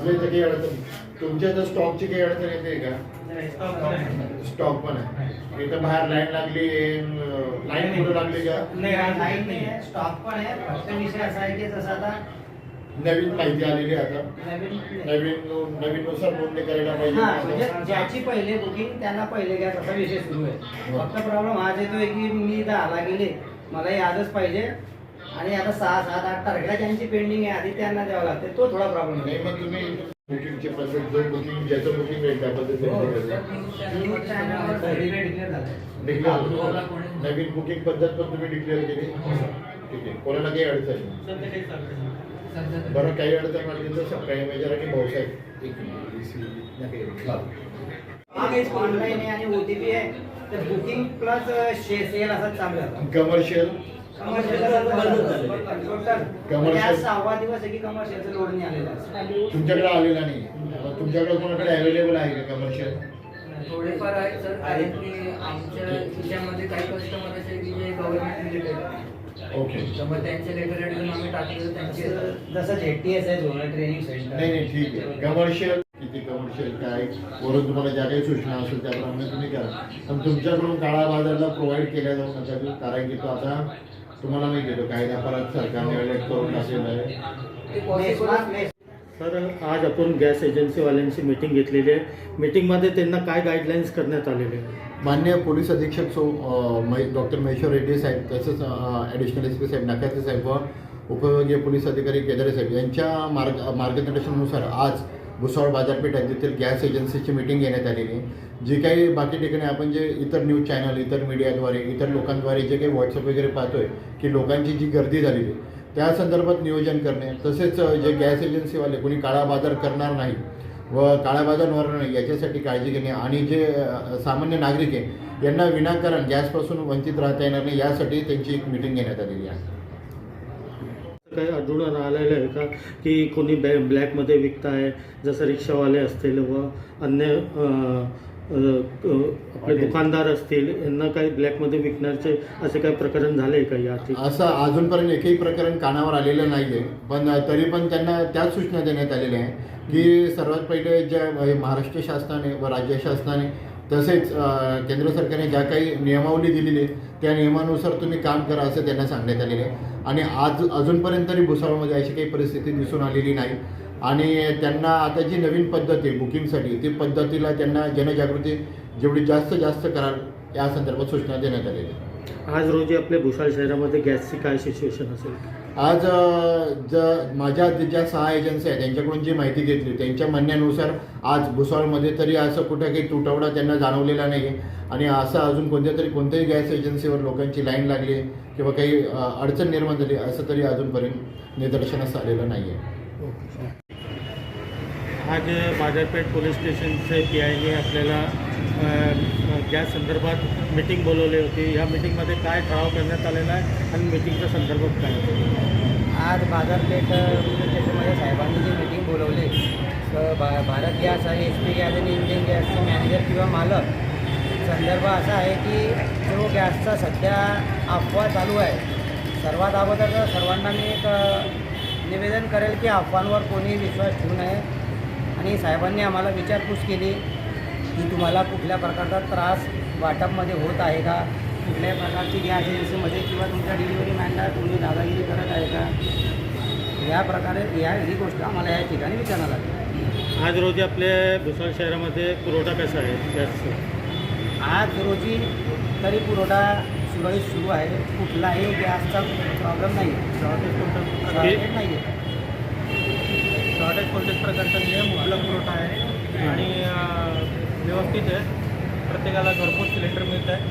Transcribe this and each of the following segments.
आपल्या इथं काही अडचण, तुमच्या इथं स्टॉकची काही अडचण येते का? स्टॉक पण आहे इथं, बाहेर लाईन लागली, लाईन कुठं लागली का? नाही, लाईन नाही आहे, स्टॉक पण आहे. फक्त विषय असा आहे की जसं आता नवीन माहिती आलेली आहे आता, नवीन नुसार नोंदणी करायला म्हणजे पाहिजे. ज्याची पहिले बुकिंग त्यांना पहिले गॅस असा विषय सुरू आहे. फक्त प्रॉब्लेम हाच येतोय की मी 10ला गेले, मलाही आजच पाहिजे आणि आता 6, 7, 8 तारखेला ज्यांची पेंडिंग आहे आधी त्यांना द्यावं लागते, तो थोडा प्रॉब्लेम नाही, आहे. मग तुम्ही बुकिंगची पद्धत, जो बुकिंग ज्याचं बुकिंग आहे त्या पद्धतीने न्यूज चॅनलवर डिक्लेअर झालं. डिक्लेअर, नवीन बुकिंग पद्धत पण तुम्ही डिक्लेअर केली. ठीक आहे, कोणाला काही अडचण नाही. बरं, काही अडचण वाटली तर सकाळी मेजर आणि भाऊसाहेब ऑनलाईन आहे आणि ओटीपी आहे, तर बुकिंग प्लस सेल असं चालू आहे. कमर्शियल कमर्शियल 6वा दिवस आहे की कमर्शियलचं लोड नाही आलेलं आहे. तुमच्याकडे आलेला नाही, मग तुमच्याकडे कोणाकडे अवेलेबल आहे का कमर्शियल? थोडेफार आहेत सर, कारण की आमच्या खिशामध्ये काही कस्टमर असे की जे गव्हर्नमेंट रिलेटेड, ओके. तर मग त्यांचे लेटर रेट आम्ही टाकले त्यांचे. जसं ZTS आहे झोनल ट्रेनिंग सेंटर. नाही, ठीक आहे. कमर्शियल किती, कमर्शियल काय, वरून तुम्हाला ज्या काही सूचना असेल त्याप्रमाणे तुम्ही करा. पण तुमच्याकडून काळा बाजारला प्रोव्हाइड केल्या जाऊ नका, कारण की तो आता तुम्हाला नाही देतो कायदा परत सरकारने वेळेत करून टाकलेला आहे. सर, आज आपण गॅस एजन्सीवाल्यांची मीटिंग घेतलेली आहे. मीटिंगमध्ये त्यांना काय गाईडलाईन्स करण्यात आलेले आहे? माननीय पोलीस अधीक्षक डॉक्टर महेश्वर रेड्डी साहेब, तसंच ॲडिशनल SP साहेब नाकाचे साहेब व उपविभागीय पोलीस अधिकारी केदारे साहेब यांच्या मार्गदर्शनानुसार आज भुसावळ बाजारपेठ येथील गॅस एजन्सीची मीटिंग घेण्यात आलेली आहे. जी काही बाकी ठिकाणी आपण जे इतर न्यूज चॅनल, इतर मीडियाद्वारे, इतर लोकांद्वारे जे काही व्हॉट्सअप वगैरे पाहतोय की लोकांची जी गर्दी झालेली आहे त्या संदर्भात नियोजन करणे, तसेच जे गॅस एजन्सीवाले कोणी काळा बाजार करणार नाही व काळा बाजार होणार नाही याच्यासाठी काळजी घेणे, आणि जे सामान्य नागरिक आहे यांना विनाकारण गॅसपासून वंचित राहता येणार नाही यासाठी त्यांची एक मीटिंग घेण्यात आलेली आहे. काही आढळून आलेलं आहे का की कोणी ब्लॅकमध्ये विकत आहे, जसं रिक्षावाले असतील व अन्य आपले दुकानदार असतील, यांना काही ब्लॅकमध्ये विकण्याचे असे काही प्रकरण झाले आहे का या? असं अजूनपर्यंत एकही प्रकरण कानावर आलेलं नाही आहे, पण तरी पण त्यांना त्याच सूचना देण्यात आलेल्या आहे की सर्वात पहिले ज्या महाराष्ट्र शासनाने व राज्य शासनाने तसेच केंद्र सरकारने ज्या काही नियमावली दिलेली आहे त्या नियमानुसार तुम्ही काम करा असं त्यांना सांगण्यात आलेलं आहे. आणि अजूनपर्यंत तरी भुसावळमध्ये अशी काही परिस्थिती दिसून आलेली नाही, आणि त्यांना आता जी नवीन पद्धत आहे बुकिंगसाठी, ती पद्धतीला त्यांना जनजागृती जेवढी जास्त कराल या संदर्भात सूचना देण्यात आलेल्या आहे. आज रोजी आपल्या भुसावळ शहरामध्ये गॅसची काय सिच्युएशन असेल? आज माझ्या ज्या 6 एजन्सी आहेत त्यांच्याकडून जी माहिती घेतली त्यांच्या म्हणण्यानुसार आज भुसावळमध्ये तरी असं कुठं काही तुटवडा त्यांना जाणवलेला नाही आहे, आणि असं अजून कोणत्याही गॅस एजन्सीवर लोकांची लाईन लागली किंवा काही अडचण निर्माण झाली असं तरी अजूनपर्यंत निदर्शनास आलेलं नाही आहे. आज बाजारपेठ पोलीस स्टेशनचे PIने आपल्याला गॅस संदर्भात मीटिंग बोलवली होती. या मीटिंगमध्ये काय ठराव करण्यात आलेला आहे आणि मीटिंगच्या संदर्भात काय? आज बाजारपेठ पोलीस स्टेशनमध्ये साहेबांनी जी मीटिंग बोलवली, भारत गॅस आणि SP गॅस आणि इंडियन गॅसचे मॅनेजर किंवा मालक संदर्भ असा आहे की जो गॅसचा सध्या अफवा चालू आहे, सर्वात अगोदर सर्वांना मी एक निवेदन करेल की अफवांवर कोणी विश्वास ठेवू नये. आणि साहेबांनी आम्हाला विचारपूस केली की तुम्हाला कुठल्या प्रकारचा त्रास वाटपमध्ये होत आहे का, कुठल्याही प्रकारची गॅस एजन्सीमध्ये किंवा तुमच्या डिलिव्हरी मॅनला तुम्ही दादागिरी करत आहे का, या प्रकारे ही गोष्ट आम्हाला या ठिकाणी विचारण्यात आली. आज रोजी आपल्या भुसावळ शहरामध्ये पुरवठा कसा आहे गॅसचा? आज रोजी तरी पुरवठा सुरळीत सुरू आहे, कुठलाही गॅसचा प्रॉब्लेम नाही आहे, शॉर्टेज नाही आहे. शॉर्टेज कोणत्याच प्रकारचा नियम उपलब्ध पुरवठा आहे आणि व्यवस्थित आहे. प्रत्येकाला घरपोच सिलेंडर मिळत आहे.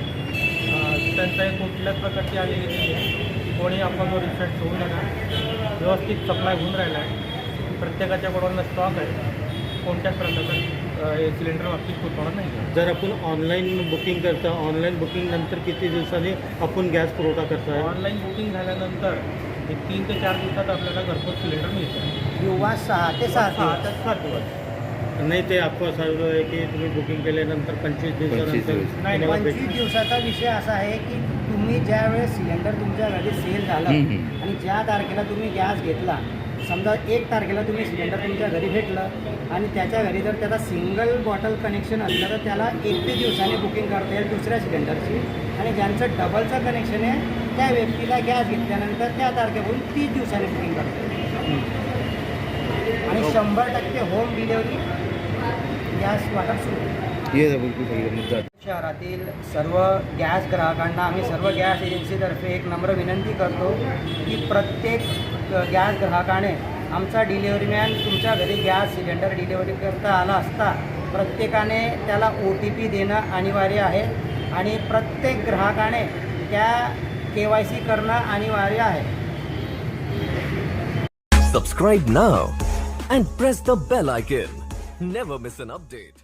त्यांचाही कुठल्याच प्रकारची आलेली नाही आहे. कोणी आपल्यावर विश्वास ठेवू नका. व्यवस्थित सप्लाय होऊन राहिला आहे. प्रत्येकाच्या गोडाऊनला स्टॉक आहे. कोणत्याच प्रकारचा सिलेंडर बाबतीत तुटवडा नाही. जर आपण ऑनलाईन बुकिंग करता, ऑनलाईन बुकिंग नंतर किती दिवसांनी आपण गॅस पुरवठा करता? ऑनलाईन बुकिंग झाल्यानंतर 3 ते 4 दिवसात आपल्याला घरपोच सिलेंडर मिळतं किंवा 6 ते 7 दिवस. नाही, ते अफवा चालू आहे की तुम्ही बुकिंग केल्यानंतर 25 दिवसानंतर. नाही, 25 दिवसाचा विषय असा आहे की तुम्ही ज्या वेळेस सिलेंडर तुमच्या घरी सेल झालं आणि ज्या तारखेला तुम्ही गॅस घेतला समजा 1 तारखेला तुम्ही सिलेंडर तुमच्या घरी भेटलं आणि त्याच्या घरी जर त्याला सिंगल बॉटल कनेक्शन असलं तर त्याला 31 दिवसांनी बुकिंग करता येईल दुसऱ्या सिलेंडरची, आणि ज्यांचं डबलचं कनेक्शन आहे त्या व्यक्तीला गॅस घेतल्यानंतर त्या तारखेपासून 30 दिवसांनी बुकिंग करता येईल, आणि 100% होम डिलेवरी गॅस वाटप सुरू आहे. शहरातील सर्व गॅस ग्राहकांना आम्ही सर्व गॅस एजन्सीतर्फे एक नम्र विनंती करतो की प्रत्येक गॅस ग्राहकाने आमचा डिलेवरी मॅन तुमच्या घरी गॅस सिलेंडर डिलेवरी करता आला असता प्रत्येकाने त्याला OTP देणं अनिवार्य आहे, आणि प्रत्येक ग्राहकाने त्या KYC करणं अनिवार्य आहे. Subscribe now and press the bell icon. Never miss an update.